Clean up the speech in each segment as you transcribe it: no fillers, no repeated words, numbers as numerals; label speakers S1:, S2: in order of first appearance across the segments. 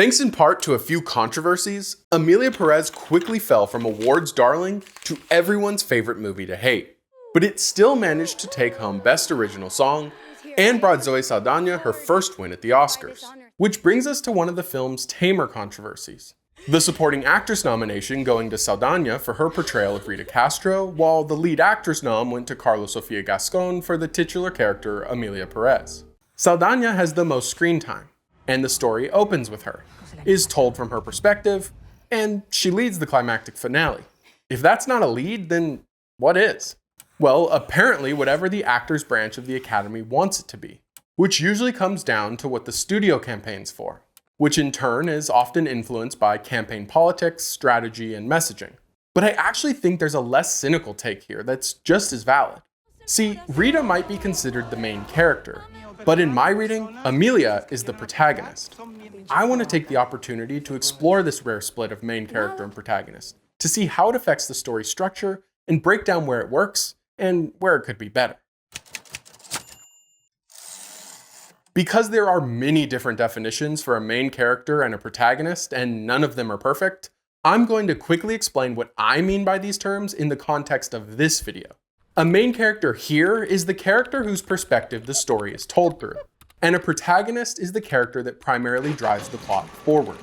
S1: Thanks in part to a few controversies, EMILIA Pérez quickly fell from awards darling to everyone's favorite movie to hate. But it still managed to take home Best Original Song and brought Zoe Saldana her first win at the Oscars. Which brings us to one of the film's tamer controversies. The supporting actress nomination going to Saldana for her portrayal of Rita Castro, while the lead actress nom went to Carla Sofia Gascon for the titular character EMILIA Pérez. Saldana has the most screen time, and the story opens with her, is told from her perspective, and she leads the climactic finale. If that's not a lead, then what is? Well, apparently whatever the actor's branch of the Academy wants it to be, which usually comes down to what the studio campaigns for, which in turn is often influenced by campaign politics, strategy, and messaging. But I actually think there's a less cynical take here that's just as valid. See, Rita might be considered the main character, but in my reading, EMILIA is the protagonist. I want to take the opportunity to explore this rare split of main character and protagonist, to see how it affects the story structure and break down where it works and where it could be better. Because there are many different definitions for a main character and a protagonist, and none of them are perfect, I'm going to quickly explain what I mean by these terms in the context of this video. A main character here is the character whose perspective the story is told through, and a protagonist is the character that primarily drives the plot forward.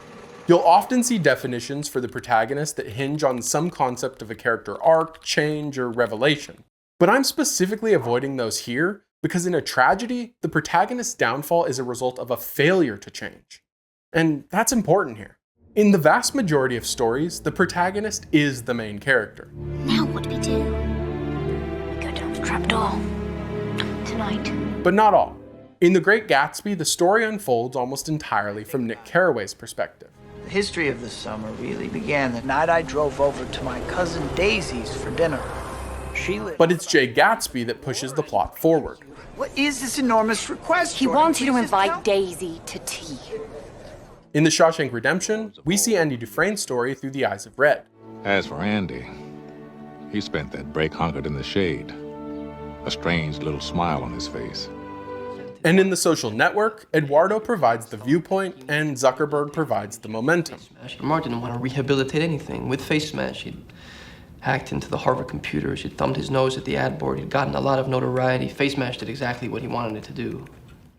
S1: You'll often see definitions for the protagonist that hinge on some concept of a character arc, change, or revelation. But I'm specifically avoiding those here because in a tragedy, the protagonist's downfall is a result of a failure to change. And that's important here. In the vast majority of stories, the protagonist is the main character.
S2: Now what do we do? We go down the trapdoor. Tonight.
S1: But not all. In The Great Gatsby, the story unfolds almost entirely from Nick Carraway's perspective.
S3: The history of the summer really began the night I drove over to my cousin Daisy's for dinner.
S1: But it's Jay Gatsby that pushes the plot forward.
S3: What is this enormous request?
S2: He wants you to invite Daisy to tea.
S1: In The Shawshank Redemption, we see Andy Dufresne's story through the eyes of Red.
S4: As for Andy, he spent that break hunkered in the shade, a strange little smile on his face.
S1: And in The Social Network, Eduardo provides the viewpoint and Zuckerberg provides the momentum.
S5: Mark didn't want to rehabilitate anything. With Face Smash, he'd hacked into the Harvard computers, he'd thumbed his nose at the ad board, he'd gotten a lot of notoriety. Face Smash did exactly what he wanted it to do.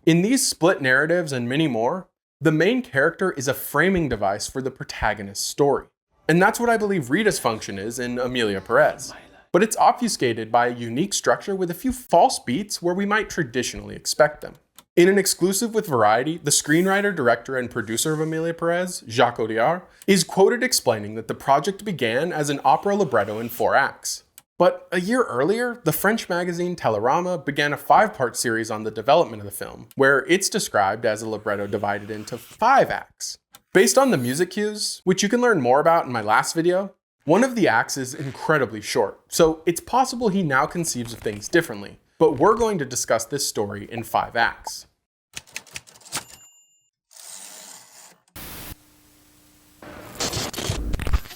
S1: In these split narratives and many more, the main character is a framing device for the protagonist's story. And that's what I believe Rita's function is in EMILIA Pérez. But it's obfuscated by a unique structure with a few false beats where we might traditionally expect them. In an exclusive with Variety, the screenwriter, director, and producer of EMILIA Pérez, Jacques Audiard, is quoted explaining that the project began as an opera libretto in 4 acts. But a year earlier, the French magazine Télérama began a 5-part series on the development of the film, where it's described as a libretto divided into 5 acts. Based on the music cues, which you can learn more about in my last video, one of the acts is incredibly short, so it's possible he now conceives of things differently, but we're going to discuss this story in 5 acts.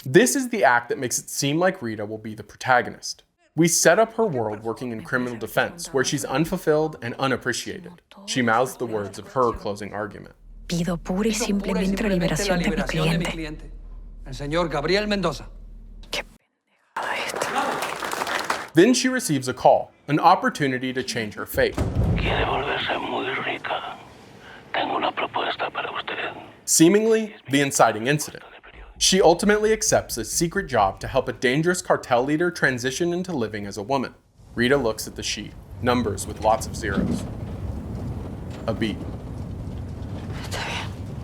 S1: This is the act that makes it seem like Rita will be the protagonist. We set up her world working in criminal defense, where she's unfulfilled and unappreciated. She mouths the words of her closing argument.
S6: Pido pura y simplemente la liberación de mi cliente.
S7: El señor Gabriel Mendoza.
S6: Qué pendejada esta.
S1: Then she receives a call, an opportunity to change her fate.
S8: Quiere volverse muy rica. Tengo una propuesta para usted.
S1: Seemingly, the inciting incident. She ultimately accepts a secret job to help a dangerous cartel leader transition into living as a woman. Rita looks at the sheet, numbers with lots of zeros. A beat.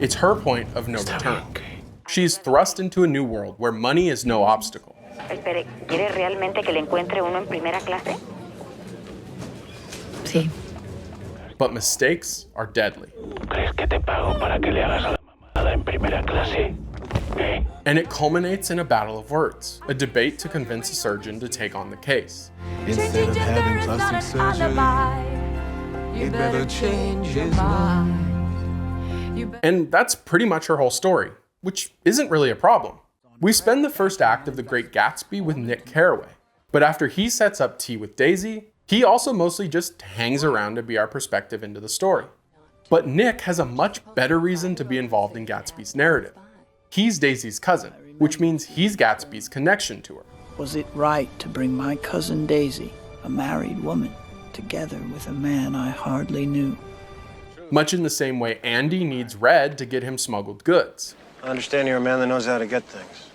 S1: It's her point of no return. She's thrust into a new world where money is no obstacle.
S2: Espere, ¿quiere realmente que le encuentre uno en primera clase?
S6: Sí.
S1: But mistakes are deadly.
S8: ¿Crees que te pago para que le hagas a la mamada en primera clase? ¿Eh?
S1: And it culminates in a battle of words, a debate to convince a surgeon to take on the case.
S9: Instead of having plastic surgery, you better change his mind.
S1: And that's pretty much her whole story, which isn't really a problem. We spend the first act of The Great Gatsby with Nick Carraway, but after he sets up tea with Daisy, he also mostly just hangs around to be our perspective into the story. But Nick has a much better reason to be involved in Gatsby's narrative. He's Daisy's cousin, which means he's Gatsby's connection to her.
S3: Was it right to bring my cousin Daisy, a married woman, together with a man I hardly knew?
S1: Much in the same way Andy needs Red to get him smuggled goods.
S10: I understand you're a man that knows how to get things.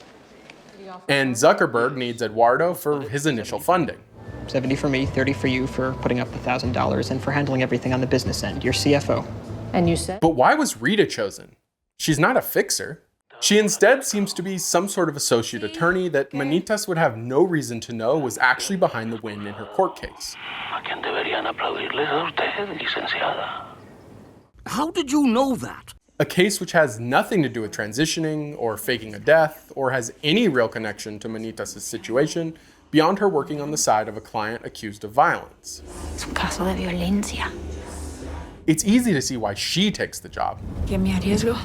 S1: And Zuckerberg needs Eduardo for his initial funding.
S11: 70 for me, 30 for you for putting up the $1,000 and for handling everything on the business end. Your CFO.
S6: And you said?
S1: But why was Rita chosen? She's not a fixer. She instead seems to be some sort of associate attorney that Manitas would have no reason to know was actually behind the win in her court case.
S8: How did you know that?
S1: A case which has nothing to do with transitioning or faking a death or has any real connection to Manitas' situation beyond her working on the side of a client accused of violence.
S2: Es un caso de violencia.
S1: It's easy to see why she takes the job.
S6: ¿Que me arriesgo?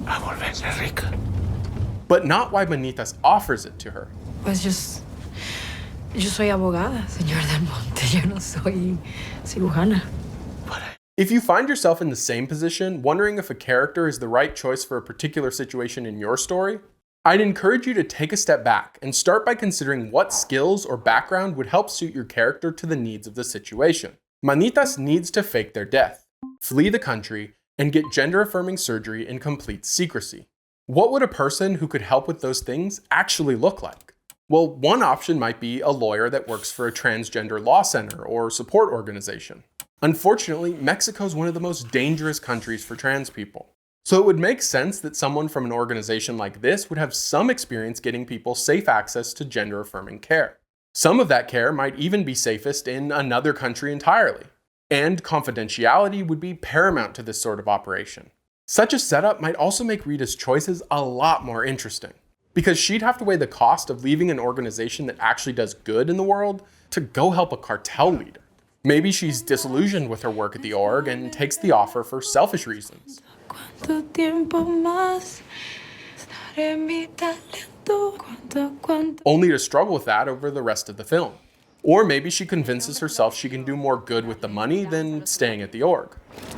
S8: A volverse rica.
S1: But not why Manitas offers it to her.
S6: Pues yo soy abogada, señor Del Monte. Yo no soy cirujana.
S1: If you find yourself in the same position, wondering if a character is the right choice for a particular situation in your story, I'd encourage you to take a step back and start by considering what skills or background would help suit your character to the needs of the situation. Manitas needs to fake their death, flee the country, and get gender-affirming surgery in complete secrecy. What would a person who could help with those things actually look like? Well, one option might be a lawyer that works for a transgender law center or support organization. Unfortunately, Mexico is one of the most dangerous countries for trans people. So it would make sense that someone from an organization like this would have some experience getting people safe access to gender-affirming care. Some of that care might even be safest in another country entirely. And confidentiality would be paramount to this sort of operation. Such a setup might also make Rita's choices a lot more interesting, because she'd have to weigh the cost of leaving an organization that actually does good in the world to go help a cartel leader. Maybe she's disillusioned with her work at the org and takes the offer for selfish reasons. Only to struggle with that over the rest of the film. Or maybe she convinces herself she can do more good with the money than staying at the org.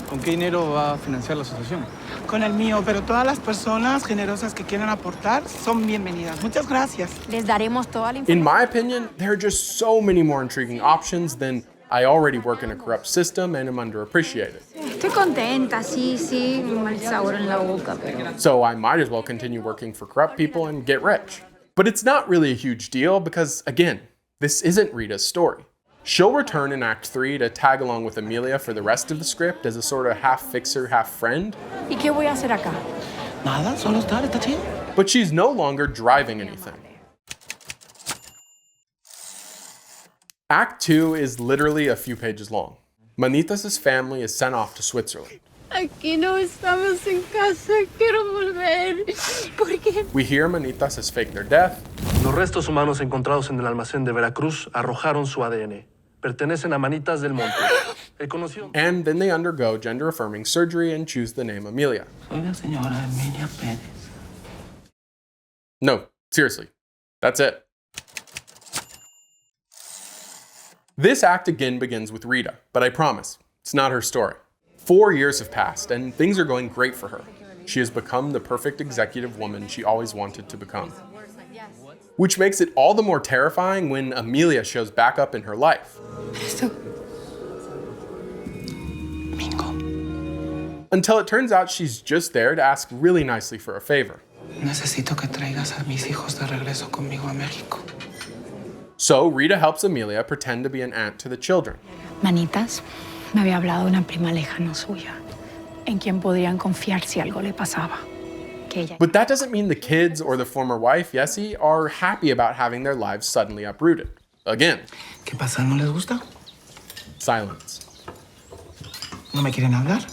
S3: ¿Con qué dinero va a financiar la asociación? Con el mío, pero todas las personas generosas que quieran aportar son bienvenidas. Muchas gracias.
S2: Les daremos toda la información.
S1: In my opinion, there are just so many more intriguing options than I already work in a corrupt system and am underappreciated.
S2: Estoy contenta, sí, un mal sabor en la boca, pero...
S1: So I might as well continue working for corrupt people and get rich. But it's not really a huge deal because, again, this isn't Rita's story. She'll return in Act 3 to tag along with Emilia for the rest of the script as a sort of half-fixer, half-friend.
S6: ¿Y qué voy a hacer acá?
S3: Nada, solo estar, está chido.
S1: But she's no longer driving anything. Act 2 is literally a few pages long. Manitas' family is sent off to Switzerland.
S2: Aquí no estamos en casa, quiero volver. ¿Por qué?
S1: We hear Manitas has faked their death.
S7: Los restos humanos encontrados en el almacén de Veracruz arrojaron su ADN. Pertenecen a Manitas del Monte. El conocido...
S1: And then they undergo gender-affirming surgery and choose the name Emilia.
S3: Soy la señora EMILIA Pérez.
S1: No, seriously. That's it. This act again begins with Rita, but I promise, it's not her story. 4 years have passed, and things are going great for her. She has become the perfect executive woman she always wanted to become. Which makes it all the more terrifying when Emilia shows back up in her life. Until it turns out she's just there to ask really nicely for a favor.
S3: Necesito que traigas a mis hijos de regreso conmigo a México.
S1: So Rita helps Emilia pretend to be an aunt to the children.
S6: Manitas, me había hablado una prima lejana suya, en quien podrían confiar si algo le pasaba.
S1: But that doesn't mean the kids or the former wife, Yessie, are happy about having their lives suddenly uprooted. Again.
S3: ¿Qué pasa? ¿No les gusta?
S1: Silence.
S3: ¿No me quieren hablar?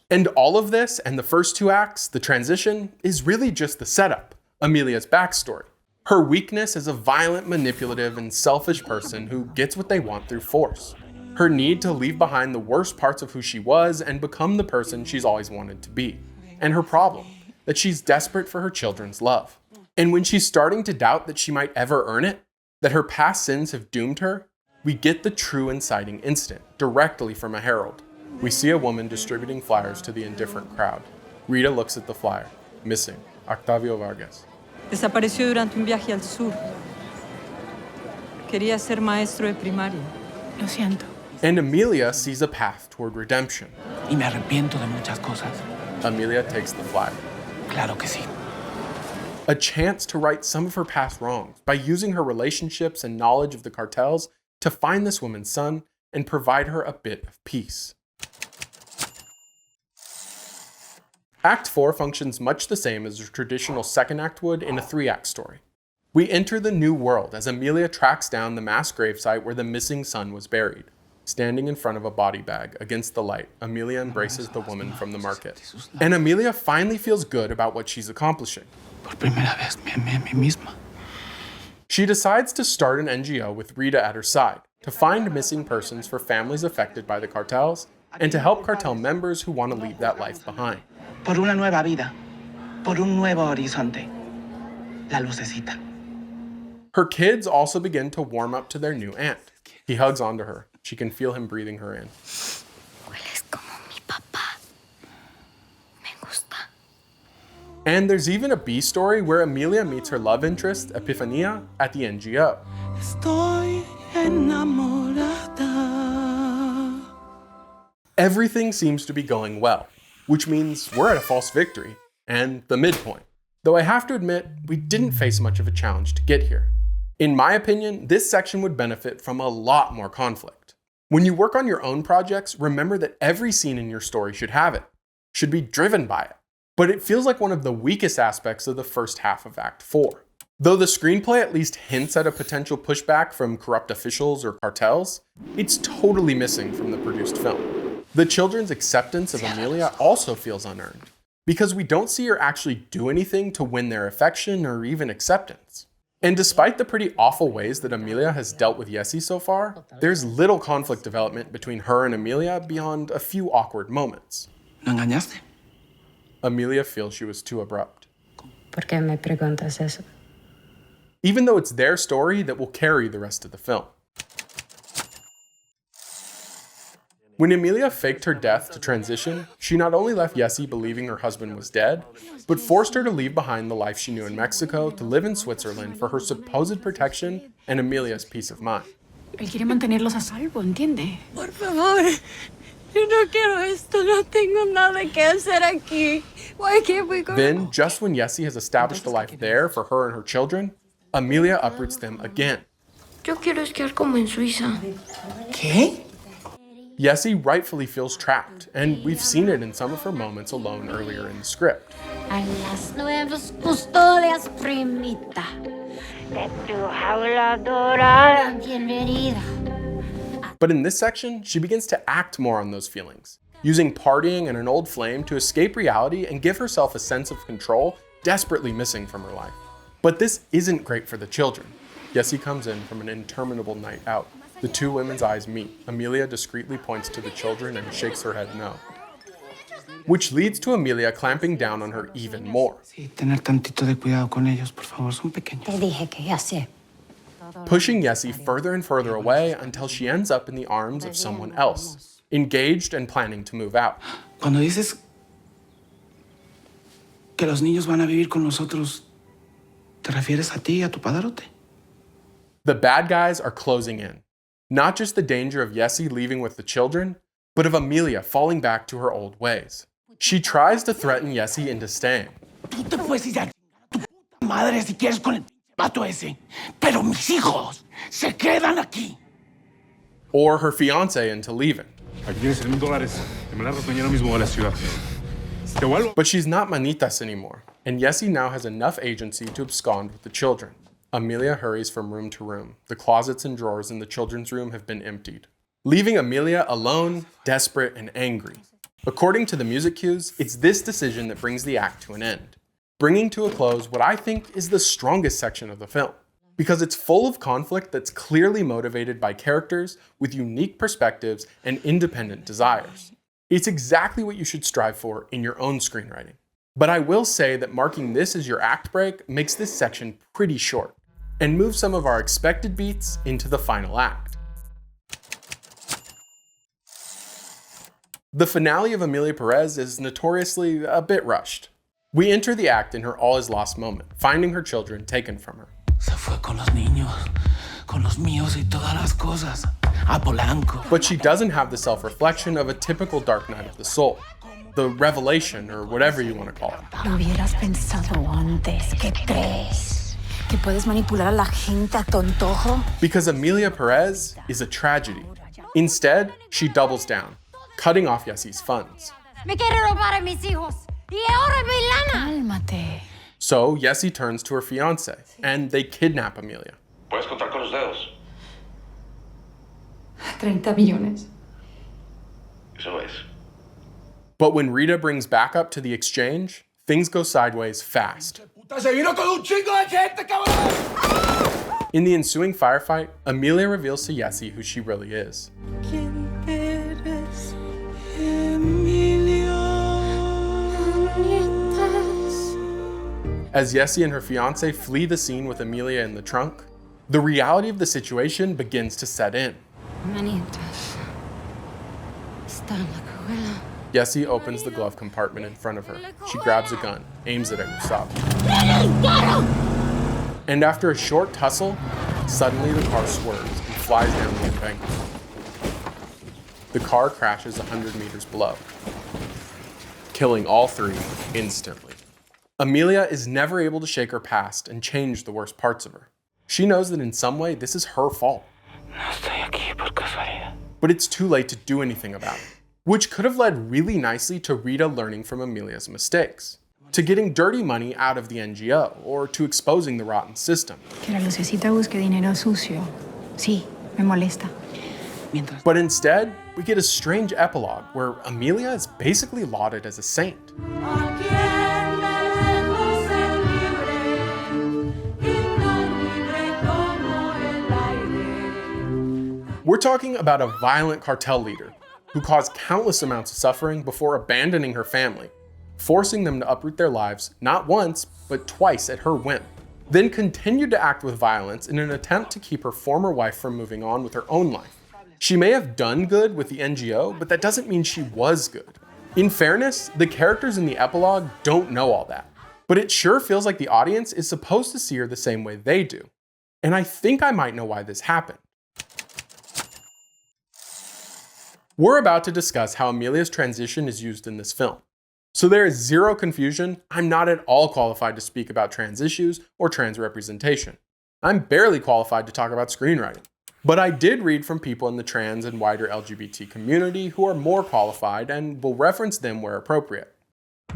S1: And all of this, and the first 2 acts, the transition, is really just the setup, Emilia's backstory. Her weakness as a violent, manipulative, and selfish person who gets what they want through force. Her need to leave behind the worst parts of who she was and become the person she's always wanted to be. And her problem, that she's desperate for her children's love. And when she's starting to doubt that she might ever earn it, that her past sins have doomed her, we get the true inciting incident directly from a herald. We see a woman distributing flyers to the indifferent crowd. Rita looks at the flyer. Missing, Octavio Vargas.
S12: Desapareció durante un viaje al sur. Quería ser maestro de primaria.
S6: Lo siento.
S1: And Emilia sees a path toward redemption.
S3: Y me arrepiento de muchas cosas.
S1: Emilia takes the flyer.
S3: Claro que sí.
S1: A chance to right some of her past wrongs by using her relationships and knowledge of the cartels to find this woman's son and provide her a bit of peace. Act 4 functions much the same as a traditional second act would in a 3-act story. We enter the new world as Emilia tracks down the mass gravesite where the missing son was buried. Standing in front of a body bag against the light, Emilia embraces the woman from the market. And Emilia finally feels good about what she's accomplishing.
S3: Por primera vez me amé a mí misma.
S1: She decides to start an NGO with Rita at her side to find missing persons for families affected by the cartels and to help cartel members who want to leave that life behind.
S3: Por una nueva vida. Por un nuevo horizonte. La lucecita.
S1: Her kids also begin to warm up to their new aunt. He hugs onto her. She can feel him breathing her in.
S2: Hueles como mi papá. Me gusta.
S1: And there's even a B story where Emilia meets her love interest, Epifania, at the NGO.
S3: Estoy enamorada.
S1: Everything seems to be going well, which means we're at a false victory, and the midpoint. Though I have to admit, we didn't face much of a challenge to get here. In my opinion, this section would benefit from a lot more conflict. When you work on your own projects, remember that every scene in your story should have it, should be driven by it. But it feels like one of the weakest aspects of the first half of Act 4. Though the screenplay at least hints at a potential pushback from corrupt officials or cartels, it's totally missing from the produced film. The children's acceptance of Emilia also feels unearned, because we don't see her actually do anything to win their affection or even acceptance. And despite the pretty awful ways that Emilia has dealt with Jesse so far, there's little conflict development between her and Emilia beyond a few awkward moments.
S3: ¿No engañaste?
S1: Emilia feels she was too abrupt.
S13: ¿Por qué me preguntas eso?
S1: Even though it's their story that will carry the rest of the film. When Emilia faked her death to transition, she not only left Jesse believing her husband was dead, but forced her to leave behind the life she knew in Mexico to live in Switzerland for her supposed protection and Emilia's peace of mind.
S6: Él quiere mantenerlos a salvo, ¿entiende?
S12: Por favor, yo no quiero esto. No tengo nada que hacer aquí. Why can't we go?
S1: Then, just when Jesse has established a life there for her and her children, Emilia uproots them again.
S2: Yo quiero esquiar como en Suiza.
S3: ¿Qué?
S1: Jesse rightfully feels trapped, and we've seen it in some of her moments alone earlier in the script.
S2: A las nuevas custodias, primita. De tu jaula dorada, bienvenida.
S1: But in this section, she begins to act more on those feelings, using partying and an old flame to escape reality and give herself a sense of control desperately missing from her life. But this isn't great for the children. Jesse comes in from an interminable night out. The two women's eyes meet. Emilia discreetly points to the children and shakes her head no. Which leads to Emilia clamping down on her even more.
S3: Sí, tener tantito de cuidado con ellos, por favor, son pequeños.
S13: Te dije que ya sé.
S1: Pushing Jesse further and further away until she ends up in the arms of someone else, engaged and planning to move out.
S3: Cuando dices que los niños van a vivir con nosotros, ¿te refieres a ti y a tu padrote?
S1: The bad guys are closing in. Not just the danger of Jesse leaving with the children, but of Emilia falling back to her old ways. She tries to threaten Jesse into staying.
S3: Tú te puedes ir a tu madre si quieres con el vato ese, pero mis hijos se quedan aquí.
S1: Or her fiancé into leaving.
S14: Aquí tienes $1,000. Te me largas mañana mismo a la ciudad. Te vuelvo.
S1: But she's not manitas anymore, and Jesse now has enough agency to abscond with the children. Emilia hurries from room to room. The closets and drawers in the children's room have been emptied, leaving Emilia alone, desperate, and angry. According to the music cues, it's this decision that brings the act to an end, bringing to a close what I think is the strongest section of the film, because it's full of conflict that's clearly motivated by characters with unique perspectives and independent desires. It's exactly what you should strive for in your own screenwriting. But I will say that marking this as your act break makes this section pretty short, and moves some of our expected beats into the final act. The finale of Emilia Perez is notoriously a bit rushed. We enter the act in her all is lost moment, finding her children taken from her.
S9: Se fue con los niños, con los míos y todas las cosas. A Polanco.
S1: But she doesn't have the self-reflection of a typical dark night of the soul. The revelation, or whatever you want to call it.
S6: Lo hubieras pensado antes. ¿Qué crees? ¿Que puedes manipular a la gente a tu antojo?
S1: Because Emilia Perez is a tragedy. Instead, she doubles down, cutting off Yessi's funds.
S12: Me quiere robar a mis hijos. Y ahora es mi lana.
S6: Cálmate.
S1: So Yessi turns to her fiancé, and they kidnap Emilia.
S8: Puedes contar con los dedos.
S13: 30 millones.
S8: Eso es.
S1: But when Rita brings backup to the exchange, things go sideways fast. In the ensuing firefight, Emilia reveals to Yessi who she really is. As Yessi and her fiancé flee the scene with Emilia in the trunk, the reality of the situation begins to set in.
S13: Manitas. Está en la cajuela.
S1: Yessi opens the glove compartment in front of her. She grabs a gun, aims it at Gustavo. And after a short tussle, suddenly the car swerves and flies down the embankment. The car crashes 100 meters below, killing all three instantly. Emilia is never able to shake her past and change the worst parts of her. She knows that in some way this is her fault. But it's too late to do anything about it, which could have led really nicely to Rita learning from Emilia's mistakes, to getting dirty money out of the NGO, or to exposing the rotten system.
S6: Que la lucecita busque dinero sucio. Sí, me molesta.
S1: But instead, we get a strange epilogue where Emilia is basically lauded as a saint. We're talking about a violent cartel leader who caused countless amounts of suffering before abandoning her family, forcing them to uproot their lives not once, but twice at her whim, then continued to act with violence in an attempt to keep her former wife from moving on with her own life. She may have done good with the NGO, but that doesn't mean she was good. In fairness, the characters in the epilogue don't know all that, but it sure feels like the audience is supposed to see her the same way they do. And I think I might know why this happened. We're about to discuss how Emilia's transition is used in this film. So there is zero confusion, I'm not at all qualified to speak about trans issues or trans representation. I'm barely qualified to talk about screenwriting. But I did read from people in the trans and wider LGBT community who are more qualified and will reference them where appropriate.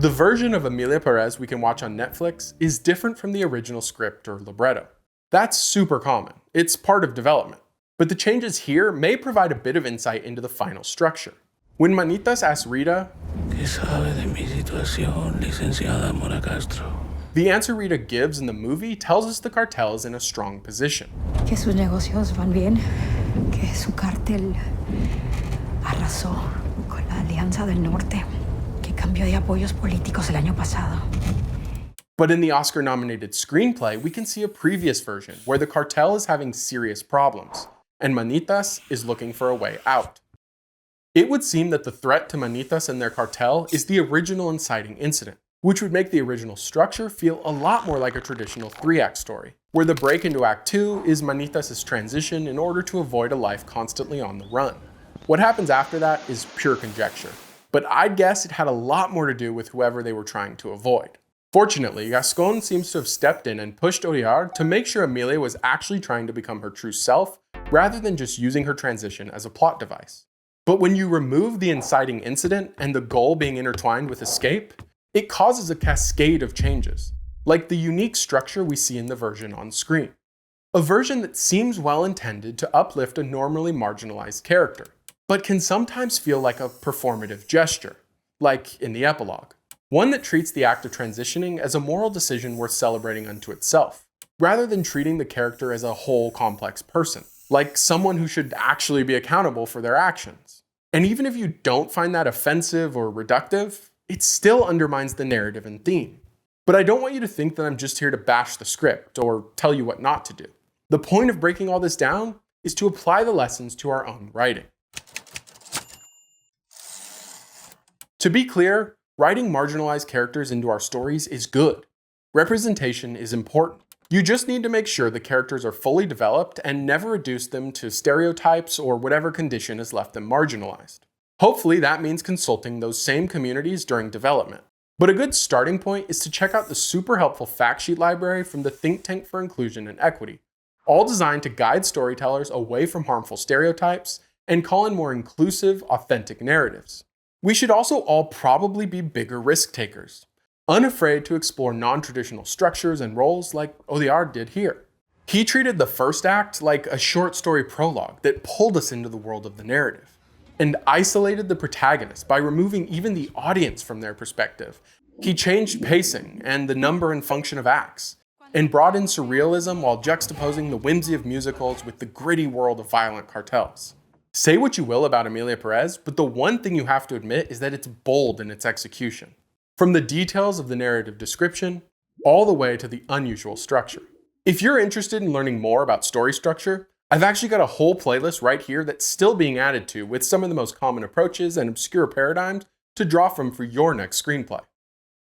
S1: The version of Emilia Perez we can watch on Netflix is different from the original script or libretto. That's super common, it's part of development. But the changes here may provide a bit of insight into the final structure. When Manitas asks Rita,
S9: ¿Qué sabe de mi situación, licenciada Mora Castro?
S1: The answer Rita gives in the movie tells us the cartel is in a strong position.
S6: Que sus negocios van bien. Que su cartel arrasó con la Alianza del Norte. Que cambió de apoyos políticos el año pasado.
S1: But in the Oscar-nominated screenplay, we can see a previous version where the cartel is having serious problems, and Manitas is looking for a way out. It would seem that the threat to Manitas and their cartel is the original inciting incident, which would make the original structure feel a lot more like a traditional 3-act story, where the break into Act 2 is Manitas' transition in order to avoid a life constantly on the run. What happens after that is pure conjecture, but I'd guess it had a lot more to do with whoever they were trying to avoid. Fortunately, Gascon seems to have stepped in and pushed Oriard to make sure Emilia was actually trying to become her true self, rather than just using her transition as a plot device. But when you remove the inciting incident and the goal being intertwined with escape, it causes a cascade of changes, like the unique structure we see in the version on screen. A version that seems well intended to uplift a normally marginalized character, but can sometimes feel like a performative gesture, like in the epilogue. One that treats the act of transitioning as a moral decision worth celebrating unto itself, rather than treating the character as a whole complex person, like someone who should actually be accountable for their actions. And even if you don't find that offensive or reductive, it still undermines the narrative and theme. But I don't want you to think that I'm just here to bash the script or tell you what not to do. The point of breaking all this down is to apply the lessons to our own writing. To be clear, writing marginalized characters into our stories is good. Representation is important. You just need to make sure the characters are fully developed and never reduce them to stereotypes or whatever condition has left them marginalized. Hopefully that means consulting those same communities during development. But a good starting point is to check out the super helpful fact sheet library from the Think Tank for Inclusion and Equity, all designed to guide storytellers away from harmful stereotypes and call in more inclusive, authentic narratives. We should also all probably be bigger risk takers, unafraid to explore non-traditional structures and roles like Odiar did here. He treated the first act like a short story prologue that pulled us into the world of the narrative, and isolated the protagonist by removing even the audience from their perspective. He changed pacing and the number and function of acts, and brought in surrealism while juxtaposing the whimsy of musicals with the gritty world of violent cartels. Say what you will about Emilia Perez, but the one thing you have to admit is that it's bold in its execution. From the details of the narrative description, all the way to the unusual structure. If you're interested in learning more about story structure, I've actually got a whole playlist right here that's still being added to with some of the most common approaches and obscure paradigms to draw from for your next screenplay.